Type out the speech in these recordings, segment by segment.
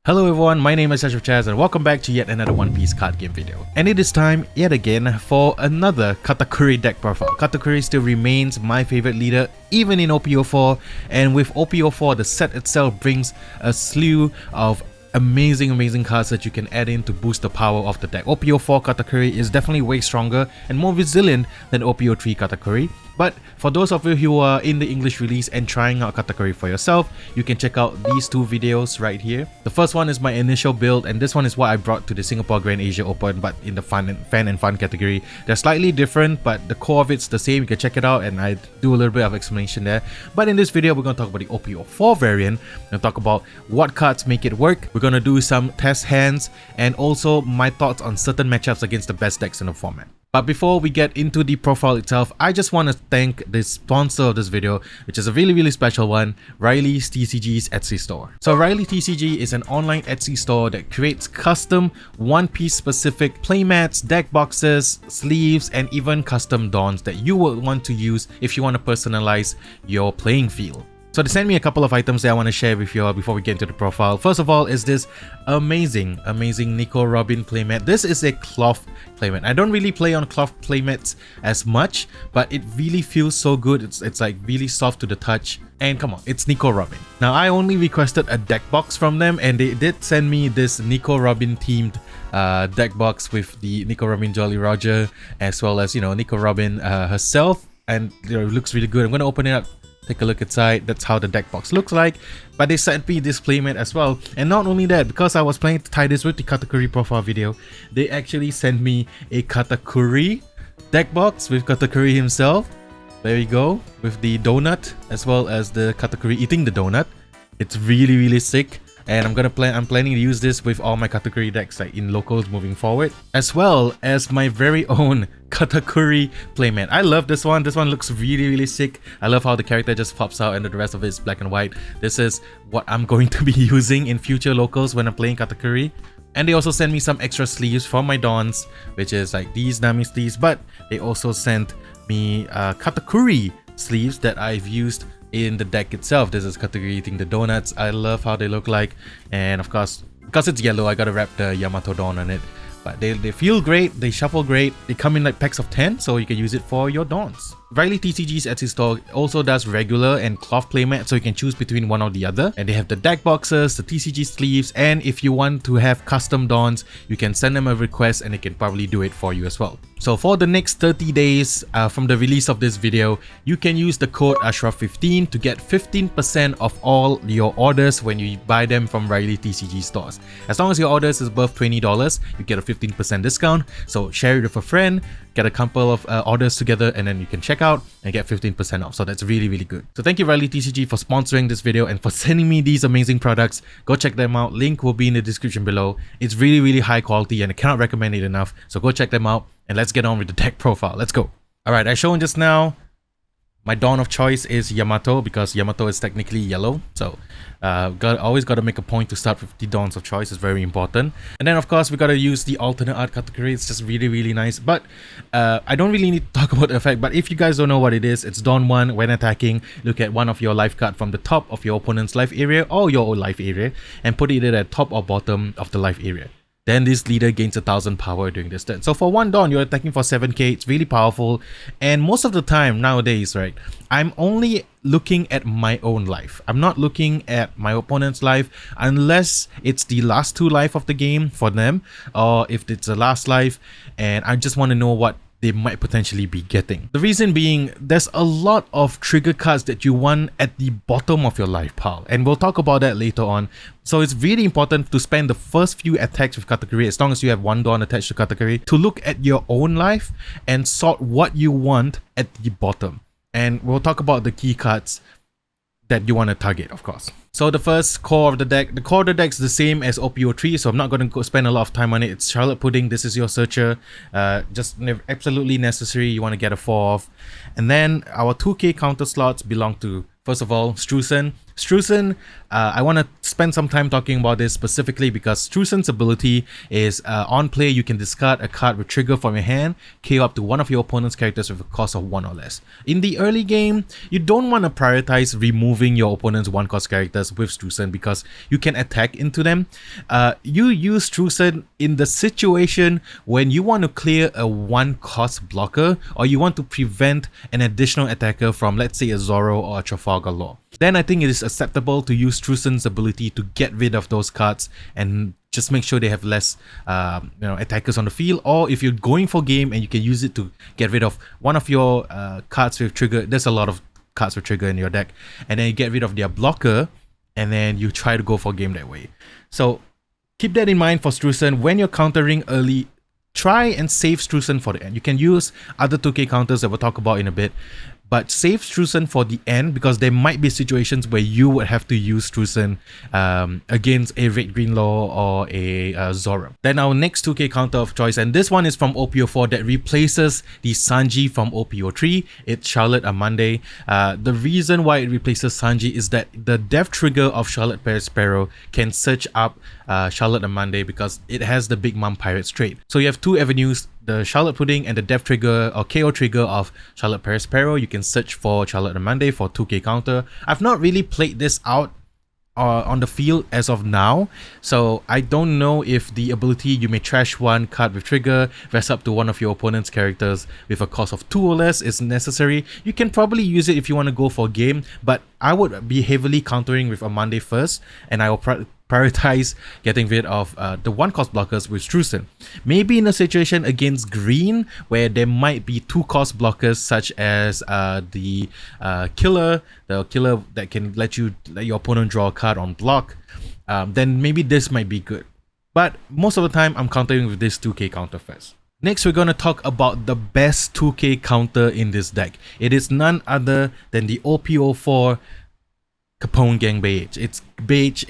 Hello everyone, my name is Asyrafchazz and welcome back to yet another One Piece card game video. And it is time, yet again, for another Katakuri deck profile. Katakuri still remains my favorite leader even in OP-04, and with OP-04 the set itself brings a slew of amazing cards that you can add in to boost the power of the deck. OP-04 Katakuri is definitely way stronger and more resilient than OP-03 Katakuri. But for those of you who are in the English release and trying out Katakuri for yourself, you can check out these two videos right here. The first one is my initial build, and this one is what I brought to the Singapore Grand Asia Open, but in the fan and fun category. They're slightly different, but the core of it's the same. You can check it out, and I do a little bit of explanation there. But in this video, we're going to talk about the OP-04 variant. We're going to talk about what cards make it work. We're going to do some test hands, and also my thoughts on certain matchups against the best decks in the format. But before we get into the profile itself, I just want to thank the sponsor of this video, which is a really special one, Riley's TCGs Etsy store. So Riley TCG is an online Etsy store that creates custom One Piece specific playmats, deck boxes, sleeves, and even custom dons that you will want to use if you want to personalize your playing field. So they sent me a couple of items that I want to share with you all before we get into the profile. First of all is this amazing Nico Robin playmat. This is a cloth playmat. I don't really play on cloth playmats as much, but it really feels so good. It's like really soft to the touch. And come on, it's Nico Robin. Now I only requested a deck box from them, and they did send me this Nico Robin themed deck box with the Nico Robin Jolly Roger, as well as, you know, Nico Robin herself, and you know, it looks really good. I'm gonna open it up, take a look inside. That's how the deck box looks like. But they sent me this playmat as well, and not only that, because I was planning to tie this with the Katakuri profile video, they actually sent me a Katakuri deck box with Katakuri himself. There we go, with the donut as well as the Katakuri eating the donut. It's really sick, and I'm planning to use this with all my Katakuri decks, like in locals moving forward, as well as my very own Katakuri playmat. I love this one. This one looks really sick. I love how the character just pops out and the rest of it is black and white. This is what I'm going to be using in future locals when I'm playing Katakuri. And they also sent me some extra sleeves for my dons, which is like these Nami sleeves, but they also sent me Katakuri sleeves that I've used in the deck itself. This is Katakuri eating the donuts. I love how they look like, and of course, because it's yellow, I gotta wrap the Yamato don on it. But they feel great, they shuffle great, they come in like packs of 10, so you can use it for your dons. Riley TCG's Etsy store also does regular and cloth playmat, so you can choose between one or the other. And they have the deck boxes, the TCG sleeves, and if you want to have custom dons, you can send them a request and they can probably do it for you as well. So for the next 30 days from the release of this video, you can use the code Asyraf15 to get 15% of all your orders when you buy them from Riley TCG stores. As long as your orders is above $20, you get a 15% discount. So share it with a friend, get a couple of orders together, and then you can check out and get 15% off. So that's really good. So thank you Riley TCG for sponsoring this video and for sending me these amazing products. Go check them out. Link will be in the description below. It's really high quality and I cannot recommend it enough. So go check them out and let's get on with the deck profile. Let's go. Alright, I shown just now. My don of choice is Yamato because Yamato is technically yellow. So always got to make a point to start with the dons of choice. It's very important. And then of course we got to use the alternate art category. It's just really nice. But I don't really need to talk about the effect. But if you guys don't know what it is, it's Don 1. When attacking, look at one of your life card from the top of your opponent's life area or your own life area and put it at top or bottom of the life area. Then this leader gains 1000 power during this turn. So for one don, you're attacking for 7k. It's really powerful. And most of the time nowadays, right, I'm only looking at my own life. I'm not looking at my opponent's life unless it's the last 2 life of the game for them, or if it's the last life and I just want to know what they might potentially be getting. The reason being, there's a lot of trigger cards that you want at the bottom of your life pile, and we'll talk about that later on. So it's really important to spend the first few attacks with Katakuri, as long as you have one don attached to Katakuri, to look at your own life and sort what you want at the bottom. And we'll talk about the key cards that you want to target, of course. So the first core of the deck, is the same as OP-03, so I'm not going to spend a lot of time on it. It's Charlotte Pudding. This is your searcher, just absolutely necessary. You want to get a 4 off. And then our 2k counter slots belong to First of all, Strusen. I want to spend some time talking about this specifically because Strusen's ability is on play, you can discard a card with trigger from your hand, KO up to one of your opponent's characters with a cost of 1 or less. In the early game, you don't want to prioritize removing your opponent's 1-cost characters with Strusen because you can attack into them. You use Strusen in the situation when you want to clear a 1-cost blocker or you want to prevent an additional attacker from, let's say, a Zoro or a Trafalgar Law. Then I think it is acceptable to use Strusen's ability to get rid of those cards and just make sure they have less attackers on the field. Or if you're going for game and you can use it to get rid of one of your cards with trigger, there's a lot of cards with trigger in your deck, and then you get rid of their blocker and then you try to go for game that way. So keep that in mind for Strusen. When you're countering early, try and save Strusen for the end. You can use other 2k counters that we'll talk about in a bit, but save Strusen for the end because there might be situations where you would have to use Strusen against a Red Green Law or a Zoro. Then our next 2k counter of choice, and this one is from OP-04 that replaces the Sanji from OP-03. It's Charlotte Amande. The reason why it replaces Sanji is that the death trigger of Charlotte Perisparrow can search up Charlotte Amande because it has the Big Mom Pirates trait. So you have two avenues, the Charlotte Pudding and the death trigger or KO trigger of Charlotte Perisparrow. You can search for Charlotte Amande for 2k counter. I've not really played this out on the field as of now, so I don't know if the ability you may trash one card with trigger, rest up to one of your opponent's characters with a cost of 2 or less is necessary. You can probably use it if you want to go for a game, but I would be heavily countering with Amande first, and I will prioritize getting rid of the 1-cost blockers with Strusen. Maybe in a situation against green where there might be 2-cost blockers such as the killer that can let your opponent draw a card on block, then maybe this might be good. But most of the time I'm countering with this 2k counter first. Next, we're going to talk about the best 2k counter in this deck. It is none other than the OP-04 Capone Gang Beige. It's beige,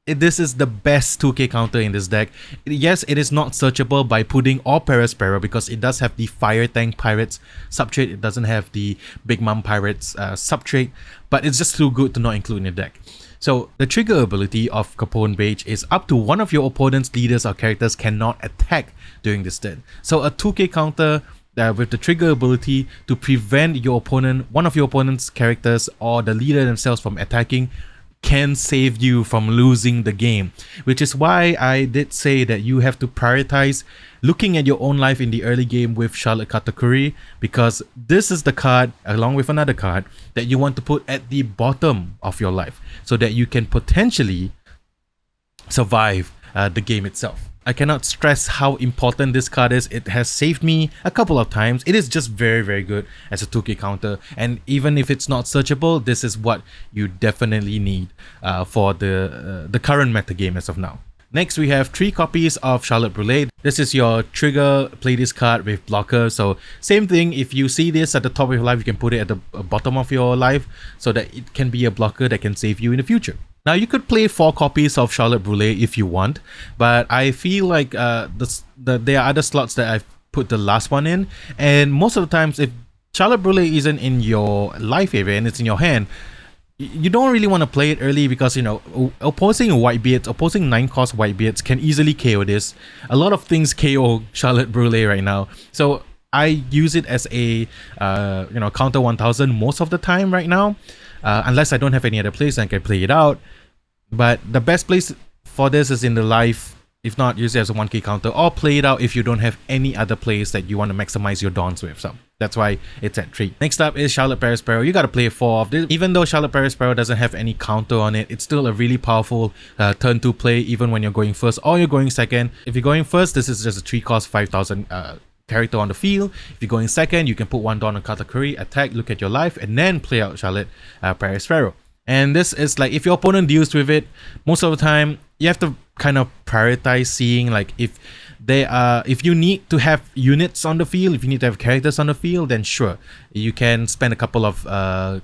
this is the best 2k counter in this deck. Yes, it is not searchable by Pudding or Perisparrow because it does have the Fire Tank Pirates subtrait. It doesn't have the Big Mom Pirates subtrait, but it's just too good to not include in the deck. So the trigger ability of Capone Beige is up to one of your opponent's leaders or characters cannot attack during this turn. So a 2k counter with the trigger ability to prevent one of your opponent's characters or the leader themselves from attacking can save you from losing the game, which is why I did say that you have to prioritize looking at your own life in the early game with Charlotte Katakuri, because this is the card along with another card that you want to put at the bottom of your life so that you can potentially survive the game itself. I cannot stress how important this card is. It has saved me a couple of times. It is just very, very good as a 2k counter, and even if it's not searchable, this is what you definitely need for the current meta game as of now. Next, we have 3 copies of Charlotte Brûlée. This is your trigger, play this card with blocker. So same thing, if you see this at the top of your life, you can put it at the bottom of your life so that it can be a blocker that can save you in the future. Now, you could play 4 copies of Charlotte Brûlée if you want, but I feel like there are other slots that I've put the last one in, and most of the times if Charlotte Brûlée isn't in your life area and it's in your hand, you don't really want to play it early because, you know, opposing Whitebeards, opposing 9-cost Whitebeards can easily KO this. A lot of things KO Charlotte Brûlée right now, so I use it as a counter 1000 most of the time right now. Unless I don't have any other place, I can play it out. But the best place for this is in the live. If not, use it as a 1k counter or play it out if you don't have any other place that you want to maximize your dawns with. So that's why it's at 3. Next up is Charlotte Perisparrow. You got to play 4 of this. Even though Charlotte Perisparrow doesn't have any counter on it, it's still a really powerful turn 2 play even when you're going first or you're going second. If you're going first, this is just a 3-cost 5000 character on the field. If you're going second, you can put 1 down on Katakuri, attack, look at your life, and then play out Charlotte Perisparrow. And this is like, if your opponent deals with it, most of the time you have to kind of prioritize seeing like if you need to have units on the field, if you need to have characters on the field, then sure, you can spend a couple of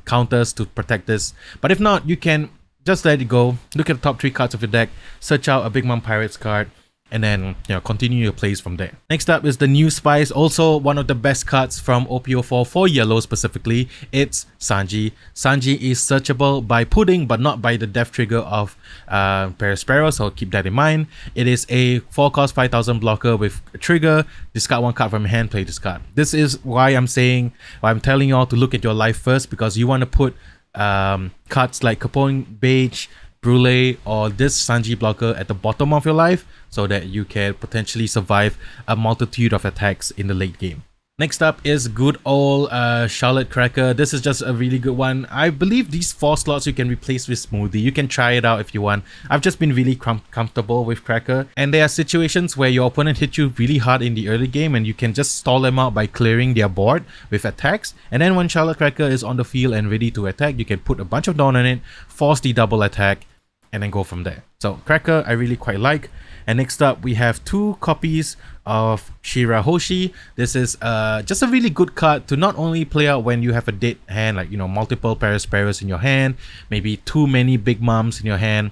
counters to protect this. But if not, you can just let it go. Look at the top 3 cards of your deck, search out a Big Mom Pirates card, and then continue your plays from there. Next up is the new spice, also one of the best cards from OP-04 for yellow specifically. It's Sanji. Sanji is searchable by pudding but not by the death trigger of Perospero, so keep that in mind. It is a 4-cost 5000 blocker with a trigger. Discard 1 card from your hand, play this card. This is why I'm telling you all to look at your life first, because you want to put cards like Capone Beige, Brule, or this Sanji blocker at the bottom of your life so that you can potentially survive a multitude of attacks in the late game. Next up is good old Charlotte Cracker. This is just a really good one. I believe these 4 slots you can replace with Smoothie. You can try it out if you want. I've just been really comfortable with Cracker. And there are situations where your opponent hits you really hard in the early game and you can just stall them out by clearing their board with attacks. And then when Charlotte Cracker is on the field and ready to attack, you can put a bunch of Dawn on it, force the double attack, and then go from there. So Cracker I really quite like. And next up we have 2 copies of Shirahoshi. This is just a really good card to not only play out when you have a dead hand, like multiple Perosperos in your hand, maybe too many Big Moms in your hand.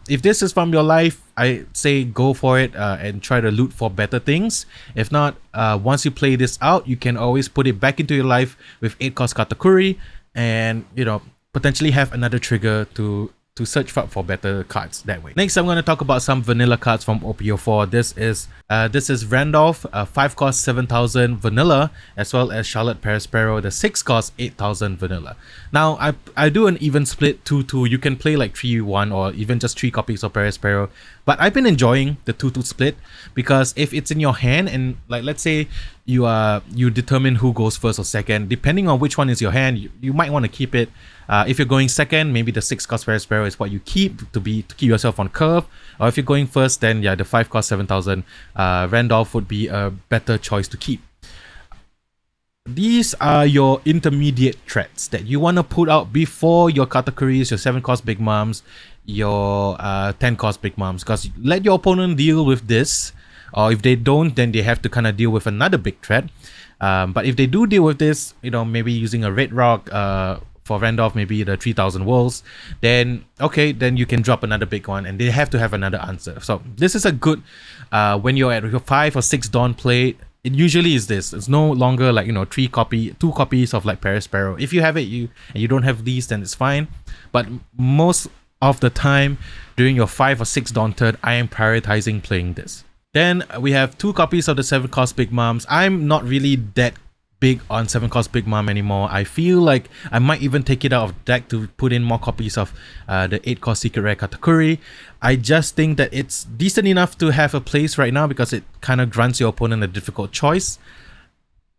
If this is from your life, I say go for it and try to loot for better things. If not, once you play this out, you can always put it back into your life with 8-cost Katakuri and potentially have another trigger to search for better cards that way. Next, I'm going to talk about some vanilla cards from OP-04. This is Randolph, 5-cost 7000 vanilla, as well as Charlotte Perospero, the 6-cost 8000 vanilla. Now, I do an even split 2-2. You can play like 3-1 or even just 3 copies of Perospero. But I've been enjoying the 2-2 split because if it's in your hand and like let's say you determine who goes first or second, depending on which one is your hand, you might want to keep it. If you're going second, maybe the 6-cost Perospero is what you keep to keep yourself on curve. Or if you're going first, then yeah, the 5-cost 7000 Randolph would be a better choice to keep. These are your intermediate threats that you want to put out before your Katakuris, your 7-cost Big Moms, your 10-cost Big Moms, because let your opponent deal with this, or if they don't, then they have to kind of deal with another big threat. But if they do deal with this, maybe using a Red Rock for Randolph, maybe the 3000 Wolves, then okay, then you can drop another big one and they have to have another answer. So this is a good, when you're at your 5 or 6 Dawn play, it usually is this. It's no longer like 2 copies of like Perospero. If you have it, and you don't have these, then it's fine. But most of the time during your 5 or 6 Dawn turn, I am prioritizing playing this. Then we have 2 copies of the 7-cost Big Moms. I'm not really that big on 7-cost Big Mom anymore. I feel like I might even take it out of deck to put in more copies of the 8-cost Secret Rare Katakuri. I just think that it's decent enough to have a place right now because it kind of grants your opponent a difficult choice.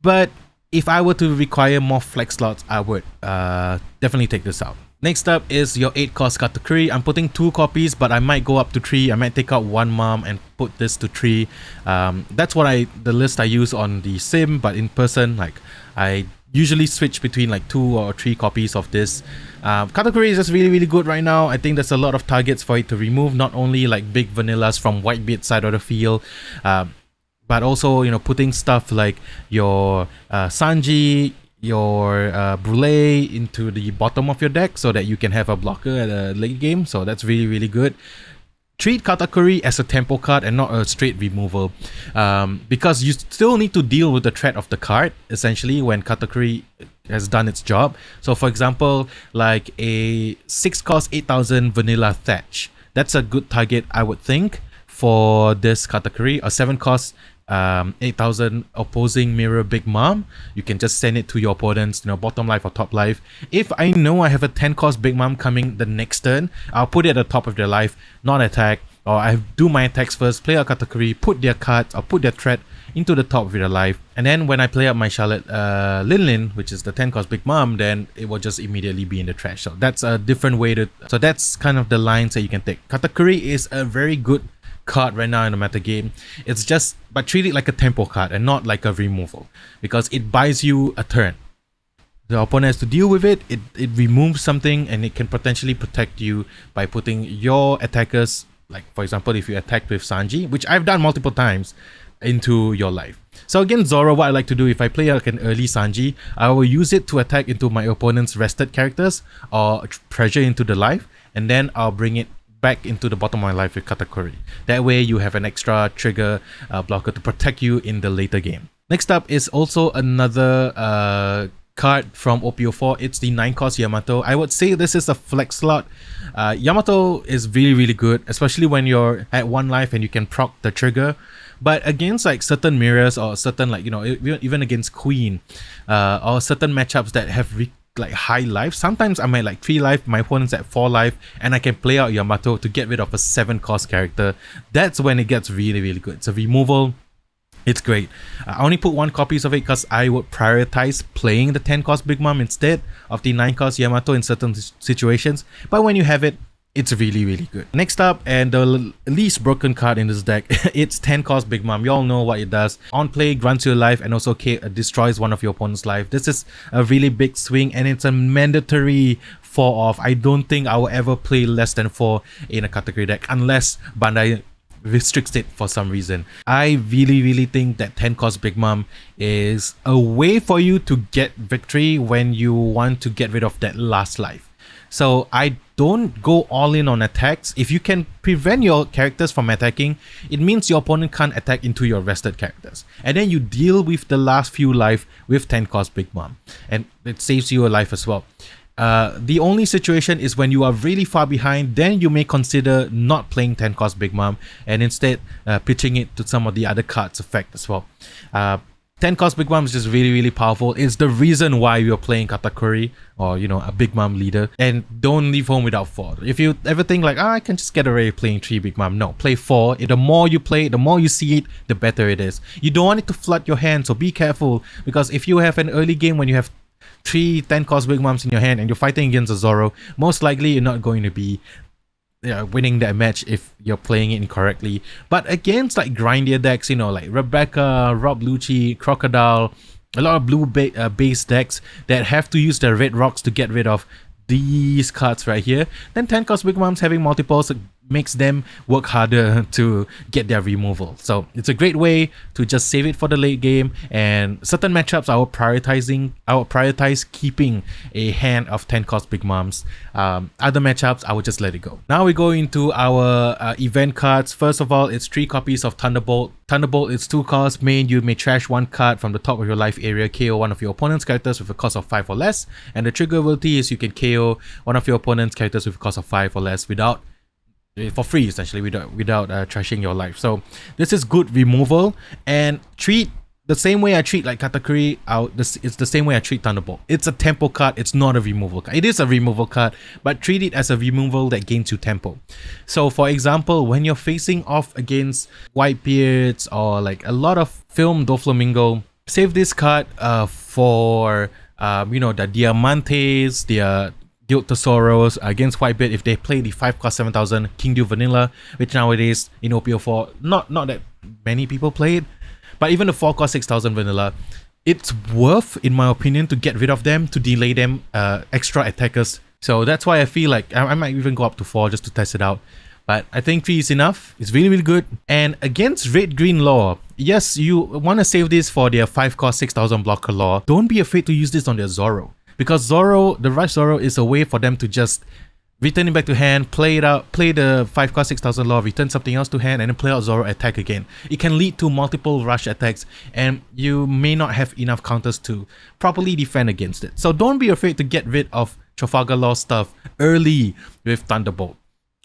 But if I were to require more flex slots, I would definitely take this out. Next up is your 8-cost Katakuri. I'm putting 2 copies, but I might go up to 3. I might take out 1 mom and put this to 3. That's what the list I use on the sim, but in person, like I usually switch between like 2 or 3 copies of this. Katakuri is just really, really good right now. I think there's a lot of targets for it to remove, not only like big vanillas from Whitebeard side of the field, but also putting stuff like your Sanji, your Brule into the bottom of your deck so that you can have a blocker at a late game. So that's really, really good. Treat Katakuri as a tempo card and not a straight removal, because you still need to deal with the threat of the card essentially when Katakuri has done its job. So for example, like a 6-cost 8000 vanilla Thatch, that's a good target I would think for this Katakuri. A 7-cost 8000 opposing mirror Big Mom, you can just send it to your opponent's bottom life or top life. If I know I have a 10-cost Big Mom coming the next turn, I'll put it at the top of their life, not attack, or I do my attacks first, play a Katakuri, put their cards or put their threat into the top of their life, and then when I play up my Charlotte Lin, which is the 10-cost Big Mom, then it will just immediately be in the trash. So that's a different way to, so that's kind of the lines that you can take. Katakuri is a very good card right now in the meta game. It's just, but treat it like a tempo card and not like a removal, because it buys you a turn. The opponent has to deal with it. It removes something and it can potentially protect you by putting your attackers, like for example if you attacked with Sanji, which I've done multiple times, into your life. So again, Zoro, what I like to do if I play like an early Sanji, I will use it to attack into my opponent's rested characters or pressure into the life, and then I'll bring it back into the bottom of my life with Katakuri. That way you have an extra trigger blocker to protect you in the later game. Next up is also another card from OP-04. It's the 9-cost Yamato. I would say this is a flex slot. Yamato is really good, especially when you're at 1 life and you can proc the trigger. But against like certain mirrors or certain, like, you know, even against Queen or certain matchups that have like high life, sometimes I'm at like 3 life, my opponent's at 4 life, and I can play out Yamato to get rid of a 7-cost character. That's when it gets really good. It's a removal. It's great. I only put 1 copy of it because I would prioritize playing the 10-cost Big Mom instead of the 9-cost Yamato in certain situations. But when you have it, it's really good. Next up, and the least broken card in this deck, it's 10-cost Big Mom. You all know what it does. On play, grants your life and also destroys one of your opponent's life. This is a really big swing and it's a mandatory 4-off. I don't think I will ever play less than 4 in a Katakuri deck unless Bandai restricts it for some reason. I really think that 10-cost Big Mom is a way for you to get victory when you want to get rid of that last life. So I don't go all in on attacks. If you can prevent your characters from attacking, it means your opponent can't attack into your rested characters. And then you deal with the last few life with 10-cost Big Mom. And it saves you a life as well. The only situation is when you are really far behind, then you may consider not playing 10-cost Big Mom and instead pitching it to some of the other cards effect as well. 10-cost Big Mom is just really powerful. It's the reason why you're playing Katakuri or, you know, a Big Mom leader. And don't leave home without 4. If you ever think like, I can just get away playing 3 Big Mom. No, play 4. The more you play it, the more you see it, the better it is. You don't want it to flood your hand, so be careful. Because if you have an early game when you have 3 10-cost Big Moms in your hand and you're fighting against a Zoro, most likely you're not going to be winning that match if you're playing it incorrectly. But against like grindier decks, you know, like Rebecca, Rob Lucci, Crocodile, a lot of blue base decks that have to use their red rocks to get rid of these cards right here, then 10-cost Big Moms having multiples makes them work harder to get their removal. So it's a great way to just save it for the late game, and certain matchups I will prioritize keeping a hand of 10-cost Big Moms. Other matchups I will just let it go. Now we go into our event cards. First of all, it's 3 copies of Thunderbolt. Thunderbolt is 2 costs. Main, you may trash 1 card from the top of your life area, KO one of your opponent's characters with a cost of 5 or less, and the trigger ability is you can KO one of your opponent's characters with a cost of 5 or less for free, essentially, without trashing your life. So this is good removal, and treat the same way I treat like Katakuri out. It's the same way I treat Thunderbolt. It's a tempo card. It's not a removal card. It is a removal card, but treat it as a removal that gains you tempo. So for example, when you're facing off against Whitebeards or like a lot of Film Doflamingo, save this card for you know, the Diamantes, the Guild Tesoros against Whitebeard if they play the 5-cost 7000 King Dew Vanilla, which nowadays in OP-04 not that many people play it, but even the 4-cost 6000 Vanilla, it's worth, in my opinion, to get rid of them, to delay them extra attackers. So that's why I feel like I might even go up to 4 just to test it out. But I think 3 is enough. It's really good. And against Red-Green Law, yes, you want to save this for their 5-cost 6000 blocker Law. Don't be afraid to use this on their Zoro. Because Zoro, the Rush Zoro, is a way for them to just return it back to hand, play it out, play the 5-cost 6000 Law, return something else to hand, and then play out Zoro attack again. It can lead to multiple rush attacks, and you may not have enough counters to properly defend against it. So don't be afraid to get rid of Trafalgar Law stuff early with Thunderbolt.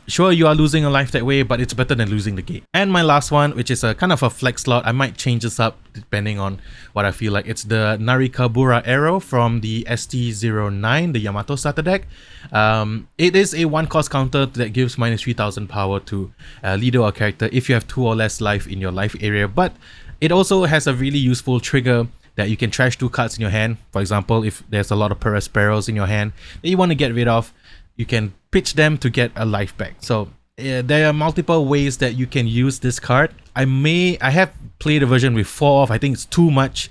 Sure, you are losing a life that way, but it's better than losing the game. And my last one, which is a kind of a flex slot, I might change this up depending on what I feel like. It's the Narikabura Arrow from the ST09, the Yamato starter deck. It is a 1-cost counter that gives minus 3000 power to a leader or character if you have 2 or less life in your life area. But it also has a really useful trigger that you can trash 2 cards in your hand. For example, if there's a lot of Perosperos in your hand that you want to get rid of, you can pitch them to get a life back. So there are multiple ways that you can use this card. I have played a version with 4 off. I think it's too much.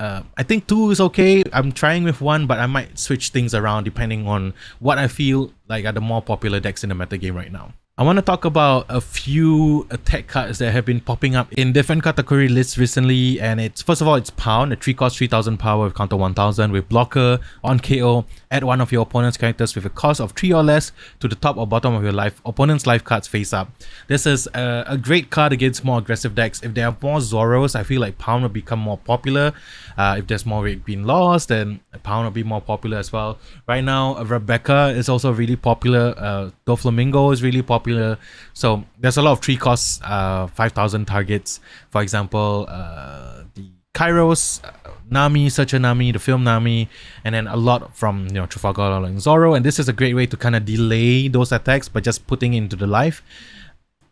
I think 2 is okay. I'm trying with 1, but I might switch things around depending on what I feel like are the more popular decks in the metagame right now. I want to talk about a few attack cards that have been popping up in different Katakuri lists recently, and it's, first of all, it's Pound, a 3-cost 3000 power with counter 1000 with blocker on KO, add one of your opponent's characters with a cost of 3 or less to the top or bottom of your opponent's life cards face up. This is a great card against more aggressive decks. If there are more Zoros, I feel like Pound will become more popular. If there's more red green laws, then Pound will be more popular as well. Right now, Rebecca is also really popular. Doflamingo is really popular. So there's a lot of 3 costs, 5,000 targets. For example, the Kairos, Nami, Searcher Nami, the film Nami, and then a lot from Trafalgar Law and Zoro. And this is a great way to kind of delay those attacks by just putting into the life.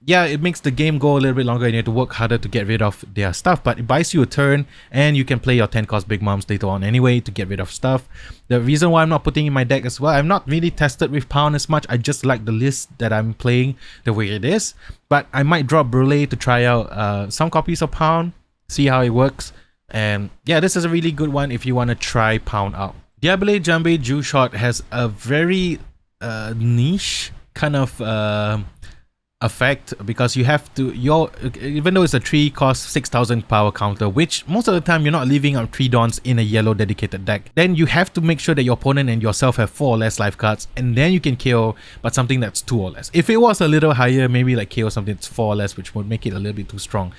Yeah, it makes the game go a little bit longer and you have to work harder to get rid of their stuff, but it buys you a turn and you can play your 10 cost Big Moms later on anyway to get rid of stuff. The reason why I'm not putting in my deck as well, I'm not really tested with Pound as much. I just like the list that I'm playing the way it is, but I might drop Brule to try out some copies of Pound, see how it works. And yeah, this is a really good one if you want to try Pound out. Diable Jambe Jew Shot has a very niche kind of effect, because you have to, even though it's a 3 cost 6,000 power counter, which most of the time you're not leaving up 3 Dons in a yellow dedicated deck, then you have to make sure that your opponent and yourself have 4 or less life cards, and then you can KO but something that's 2 or less. If it was a little higher, maybe like KO something that's 4 or less, which would make it a little bit too strong,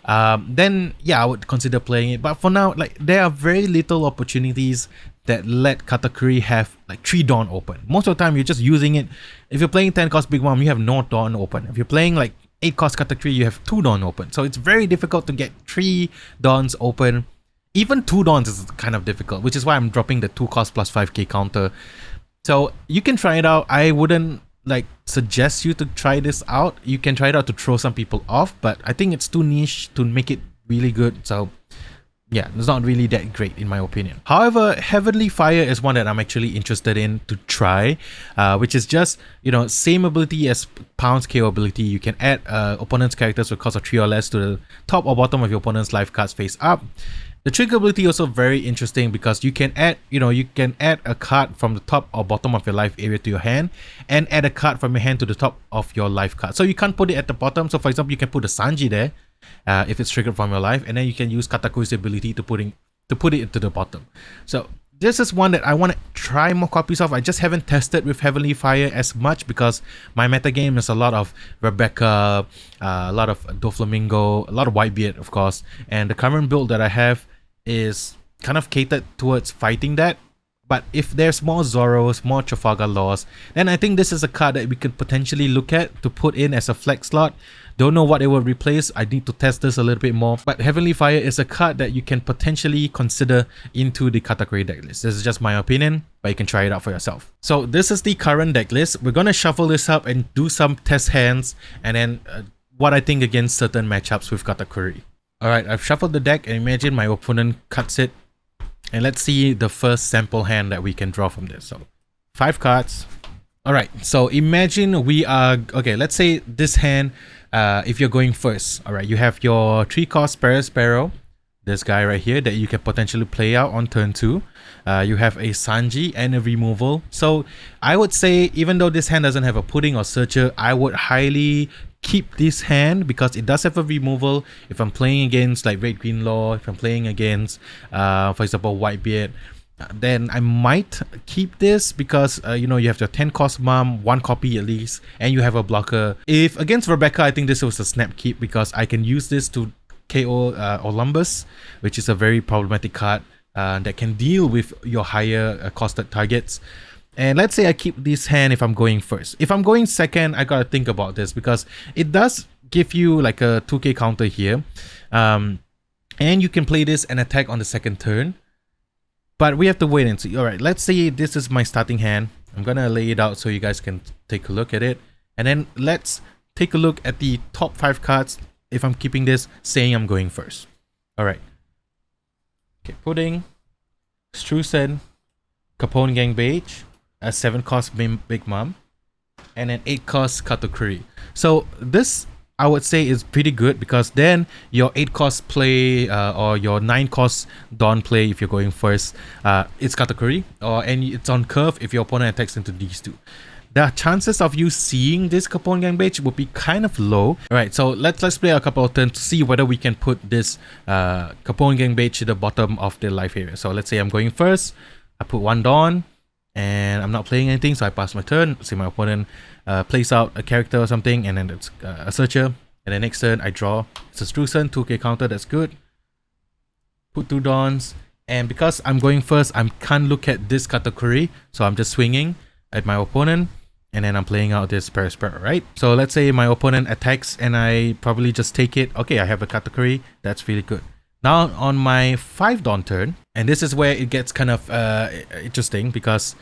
then yeah, I would consider playing it. But for now, like, there are very little opportunities that let Katakuri have like 3 Dawn open. Most of the time you're just using it. If you're playing 10 cost Big Mom, you have no Dawn open. If you're playing like 8 cost Katakuri, you have 2 Dawn open. So it's very difficult to get 3 Dawns open. Even 2 Dawns is kind of difficult, which is why I'm dropping the 2 cost plus 5k counter. So you can try it out. I wouldn't like suggest you to try this out. You can try it out to throw some people off, but I think it's too niche to make it really good. So yeah, it's not really that great in my opinion. However, Heavenly Fire is one that I'm actually interested in to try, which is just, same ability as Pound's KO ability. You can add opponent's characters with cost of 3 or less to the top or bottom of your opponent's life cards face up. The trigger ability also very interesting because you can add, you can add a card from the top or bottom of your life area to your hand and add a card from your hand to the top of your life card. So you can't put it at the bottom. So for example, you can put a Sanji there if it's triggered from your life, and then you can use Katakuri's ability to put it into the bottom. So this is one that I want to try more copies of. I just haven't tested with Heavenly Fire as much because my metagame is a lot of Rebecca, a lot of Doflamingo, a lot of Whitebeard, of course, and the current build that I have is kind of catered towards fighting that. But if there's more Zoros, more Trafalgar Laws, then I think this is a card that we could potentially look at to put in as a flex slot. Don't know what it will replace. I need to test this a little bit more. But Heavenly Fire is a card that you can potentially consider into the Katakuri deck list. This is just my opinion, but you can try it out for yourself. So this is the current deck list. We're going to shuffle this up and do some test hands, and then what I think against certain matchups with Katakuri. Alright, I've shuffled the deck, and imagine my opponent cuts it. And let's see the first sample hand that we can draw from this. So 5 cards. Alright, so imagine we are, okay, let's say this hand, if you're going first. Alright, you have your 3 cost Sparrow, this guy right here that you can potentially play out on turn 2. You have a Sanji and a removal. So I would say, even though this hand doesn't have a Pudding or Searcher, I would highly keep this hand because it does have a removal. If I'm playing against like Red Green Law, if I'm playing against for example Whitebeard, then I might keep this because you have your 10 cost Mom, 1 copy at least, and you have a blocker. If against Rebecca, I think this was a snap keep because I can use this to KO Olympus, which is a very problematic card that can deal with your higher costed targets. And let's say I keep this hand if I'm going first. If I'm going second, I gotta think about this because it does give you like a 2k counter here. And you can play this and attack on the second turn. But we have to wait and see. Alright, let's say this is my starting hand. I'm gonna lay it out so you guys can take a look at it. And then let's take a look at the top 5 cards if I'm keeping this, saying I'm going first. Alright. Okay, Pudding, Strusen, Capone Gang Beige, a 7 cost Big Mom, and an 8 cost Katakuri. So this, I would say, is pretty good because then your 8 cost play or your 9 cost Dawn play if you're going first, it's Katakuri, and it's on curve if your opponent attacks into these 2. The chances of you seeing this Capone Gang Beige would be kind of low. Alright, so let's play a couple of turns to see whether we can put this Capone Gang Beige to the bottom of the life area. So let's say I'm going first, I put 1 Dawn, and I'm not playing anything, so I pass my turn. See my opponent plays out a character or something, and then it's a searcher. And then next turn I draw. It's a Strusen, 2k counter, that's good. Put 2 Dons, and because I'm going first, I can't look at this Katakuri, so I'm just swinging at my opponent, and then I'm playing out this Paraspero, right? So let's say my opponent attacks, and I probably just take it. Okay, I have a Katakuri, that's really good. Now on my 5 Don turn, and this is where it gets kind of interesting, because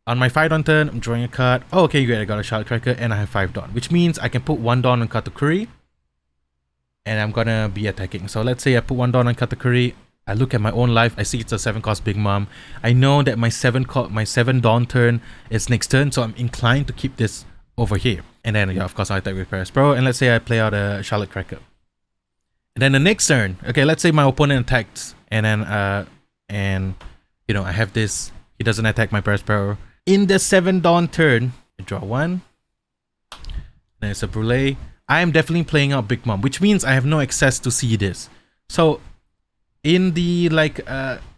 on my 5 Don turn, I'm drawing a card. Oh, okay, great, I got a Charlotte Cracker, and I have 5 Don, which means I can put 1 Don on Katakuri, and I'm gonna be attacking. So let's say I put 1 Don on Katakuri. I look at my own life, I see it's a 7 cost Big Mom. I know that my 7 Dawn turn is next turn, so I'm inclined to keep this over here. And then, yeah, of course, I attack with Paraspero, and let's say I play out a Charlotte Cracker. And then the next turn, okay, let's say my opponent attacks, and then, you know, I have this, he doesn't attack my Paraspero. In the 7 Dawn turn, I draw 1, then it's a Brule. I am definitely playing out Big Mom, which means I have no access to see this. So, in the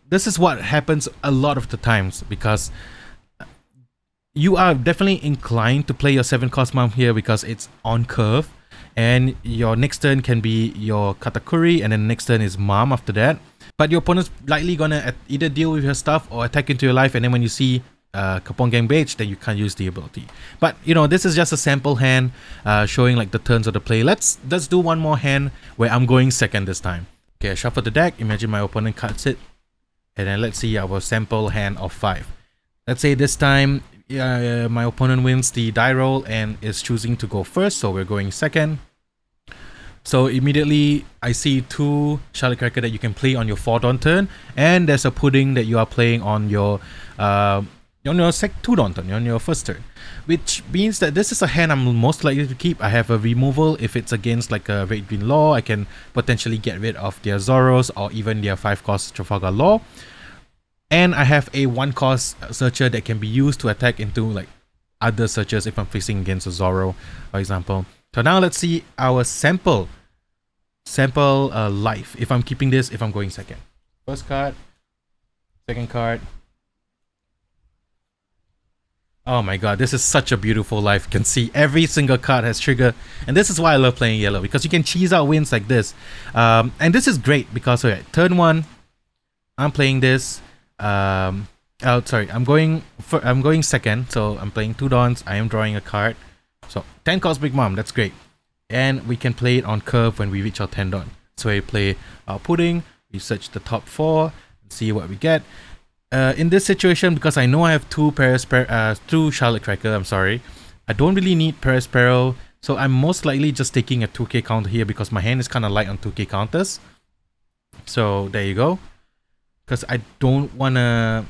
this is what happens a lot of the times, because you are definitely inclined to play your 7 cost Mom here because it's on curve, and your next turn can be your Katakuri, and then next turn is Mom after that. But your opponent's likely gonna either deal with your stuff or attack into your life, and then when you see Kapong Gang Beige, then you can't use the ability. But you know, this is just a sample hand showing like the turns of the play. Let's do one more hand where I'm going second this time. Okay, I shuffle the deck, imagine my opponent cuts it, and then let's see our sample hand of 5. Let's say this time my opponent wins the die roll and is choosing to go first, so we're going second. So immediately I see 2 Charlotte Cracker that you can play on your 4 Dawn turn, and there's a Pudding that you are playing on your 2 Dawn turn, on your first turn, which means that this is a hand I'm most likely to keep. I have a removal. If it's against like a Red Green Law, I can potentially get rid of their Zoros or even their 5 cost Trafalgar Law. And I have a 1 cost searcher that can be used to attack into like other searchers if I'm facing against a Zoro, for example. So now let's see our sample life. If I'm keeping this, if I'm going second. First card, second card. Oh my god, this is such a beautiful life. You can see every single card has trigger, and this is why I love playing yellow, because you can cheese out wins like this. And this is great because turn 1, I'm playing this. I'm going second, so I'm playing 2 Dons. I am drawing a card. So 10 cost Big Mom, that's great. And we can play it on curve when we reach our 10 Don. So we play our Pudding, we search the top 4, and see what we get. In this situation, because I know I have 2 Charlotte Cracker, I'm sorry, I don't really need Paraspero, so I'm most likely just taking a 2k counter here because my hand is kind of light on 2k counters. So there you go. Because I don't wanna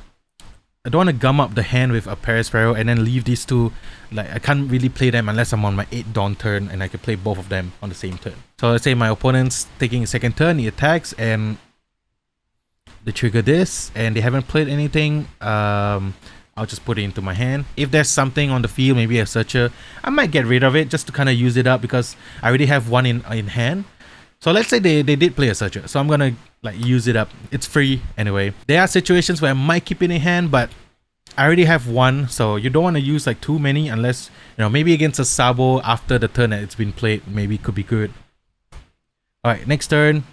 gum up the hand with a Paraspero and then leave these 2. Like, I can't really play them unless I'm on my 8 Dawn turn, and I can play both of them on the same turn. So let's say my opponent's taking a second turn, he attacks, and they trigger this, and they haven't played anything. I'll just put it into my hand. If there's something on the field, maybe a searcher, I might get rid of it just to kind of use it up because I already have 1 in hand. So let's say they did play a searcher, so I'm gonna like use it up. It's free anyway. There are situations where I might keep it in hand, but I already have 1, so you don't want to use like too many unless, you know, maybe against a Sabo after the turn that it's been played, maybe it could be good. Alright, next turn.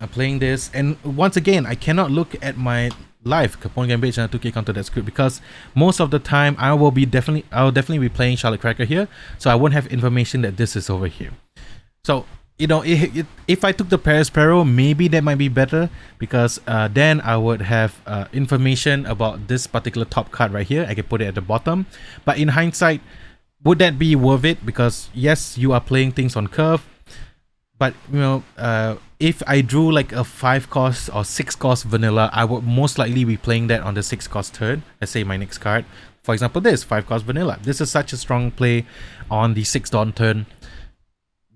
I'm playing this, and once again, I cannot look at my life. Kapong Game Beige and a 2k counter, that's good, because most of the time I'll definitely be playing Charlotte Cracker here, so I won't have information that this is over here. So, you know, if I took the Paraspero, maybe that might be better, because then I would have information about this particular top card right here. I can put it at the bottom. But in hindsight, would that be worth it? Because yes, you are playing things on curve, but you know, if I drew like a 5 cost or 6 cost vanilla, I would most likely be playing that on the 6 cost turn. Let's say my next card, for example, this 5 cost vanilla. This is such a strong play on the 6 Dawn turn.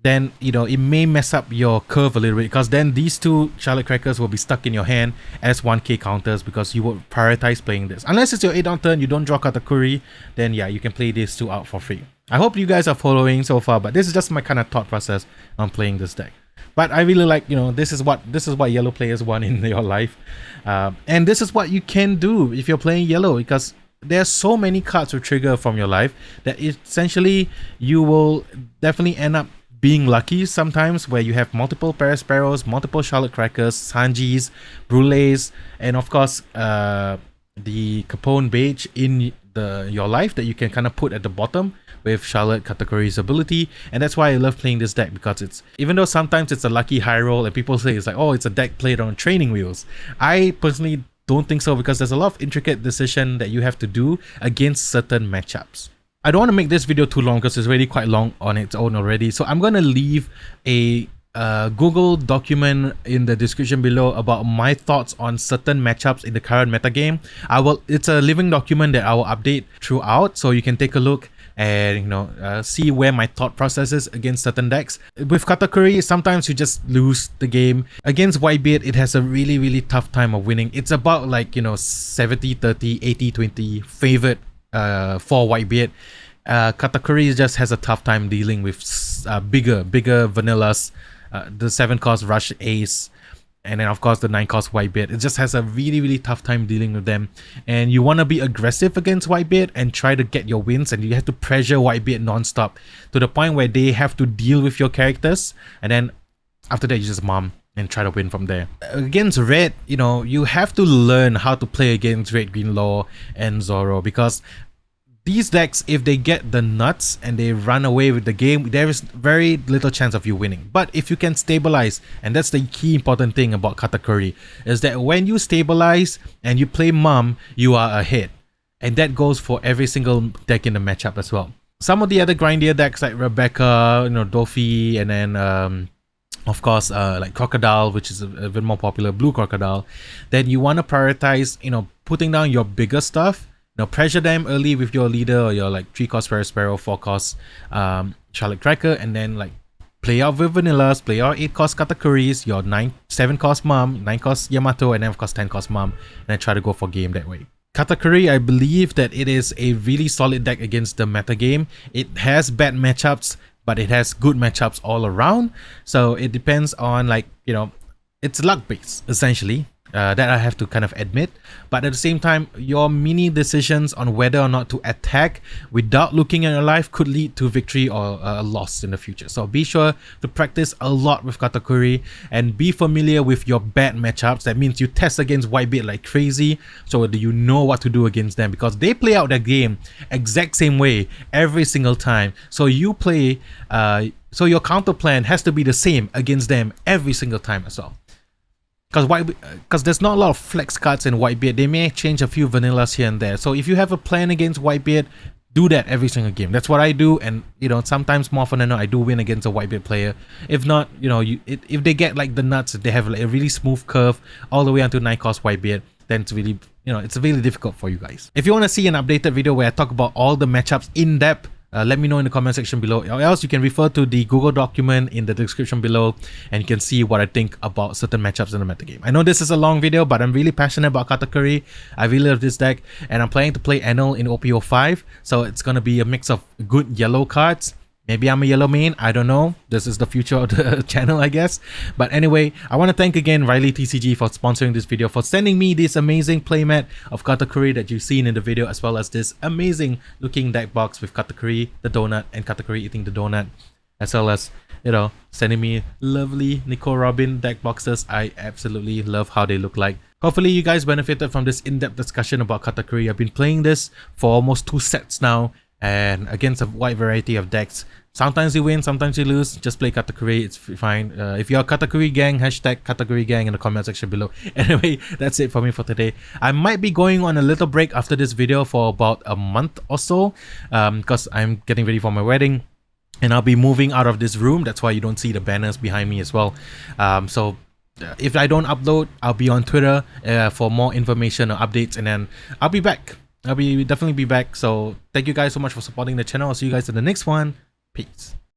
Then, you know, it may mess up your curve a little bit, because then these 2 Charlotte Crackers will be stuck in your hand as 1k counters, because you would prioritize playing this. Unless it's your 8 Dawn turn, you don't draw Katakuri, then yeah, you can play these 2 out for free. I hope you guys are following so far, but this is just my kind of thought process on playing this deck. But I really like, this is what yellow players want in your life, and this is what you can do if you're playing yellow, because there's so many cards to trigger from your life that essentially you will definitely end up being lucky sometimes, where you have multiple Parasparrows, multiple Charlotte Crackers, Sanjis, Brules, and of course the Capone Beige in your life that you can kind of put at the bottom with Charlotte Katakuri's ability. And that's why I love playing this deck, because it's, even though sometimes it's a lucky high roll and people say it's like, oh, it's a deck played on training wheels, I personally don't think so, because there's a lot of intricate decision that you have to do against certain matchups. I don't want to make this video too long because it's already quite long on its own already. So I'm going to leave a Google document in the description below about my thoughts on certain matchups in the current metagame. It's a living document that I will update throughout, so you can take a look and see where my thought process is against certain decks. With Katakuri, sometimes you just lose the game. Against Whitebeard, it has a really tough time of winning. It's about like 70-30, 80-20 favorite for Whitebeard. Katakuri just has a tough time dealing with bigger vanillas, the 7-cost Rush Ace, and then of course the 9-cost Whitebeard. It just has a really tough time dealing with them, and you want to be aggressive against Whitebeard and try to get your wins, and you have to pressure Whitebeard non-stop to the point where they have to deal with your characters, and then after that you just mom and try to win from there. Against Red, you have to learn how to play against Red, Green, Law, and Zoro, because these decks, if they get the nuts and they run away with the game, there is very little chance of you winning. But if you can stabilize, and that's the key important thing about Katakuri, is that when you stabilize and you play Mum, you are ahead. And that goes for every single deck in the matchup as well. Some of the other grindier decks like Rebecca, Doffy, and then of course like Crocodile, which is a bit more popular, Blue Crocodile, then you want to prioritize putting down your bigger stuff. Pressure them early with your leader or your like 3-cost Parasparrow, 4-cost Charlotte Cracker, and then like play out with vanillas, play out 8-cost Katakuris, your 7-cost Mum, 9-cost Yamato, and then of course 10-cost Mum, and then try to go for game that way. Katakuri, I believe that it is a really solid deck against the meta game. It has bad matchups, but it has good matchups all around. So it depends on it's luck based essentially. That I have to kind of admit, but at the same time, your mini decisions on whether or not to attack without looking at your life could lead to victory or a loss in the future. So be sure to practice a lot with Katakuri and be familiar with your bad matchups. That means you test against Whitebeard like crazy, so that you know what to do against them, because they play out their game exact same way every single time. So you play, so your counter plan has to be the same against them every single time as well. Because there's not a lot of flex cards in Whitebeard. They may change a few vanillas here and there. So if you have a plan against Whitebeard, do that every single game. That's what I do, and sometimes more often than not, I do win against a Whitebeard player. If not, if they get like the nuts, they have like a really smooth curve all the way until 9-cost Whitebeard, then it's really it's really difficult for you guys. If you want to see an updated video where I talk about all the matchups in depth, let me know in the comment section below, or else you can refer to the Google document in the description below and you can see what I think about certain matchups in the metagame. I know this is a long video, but I'm really passionate about Katakuri. I really love this deck, and I'm planning to play Enel in OP-05, so it's gonna be a mix of good yellow cards. Maybe I'm a yellow main, I don't know. This is the future of the channel, I guess. But anyway, I want to thank again Riley TCG for sponsoring this video, for sending me this amazing playmat of Katakuri that you've seen in the video, as well as this amazing looking deck box with Katakuri the donut and Katakuri eating the donut, as well as, sending me lovely Nico Robin deck boxes. I absolutely love how they look like. Hopefully you guys benefited from this in-depth discussion about Katakuri. I've been playing this for almost 2 sets now, and against a wide variety of decks. Sometimes you win, sometimes you lose. Just play Katakuri, it's fine. If you're a Katakuri gang, hashtag Katakuri gang in the comment section below. Anyway, that's it for me for today. I might be going on a little break after this video for about a month or so, because I'm getting ready for my wedding, and I'll be moving out of this room. That's why you don't see the banners behind me as well. So if I don't upload, I'll be on Twitter for more information or updates, and then I'll be back. I'll definitely be back. So thank you guys so much for supporting the channel. I'll see you guys in the next one. Peace.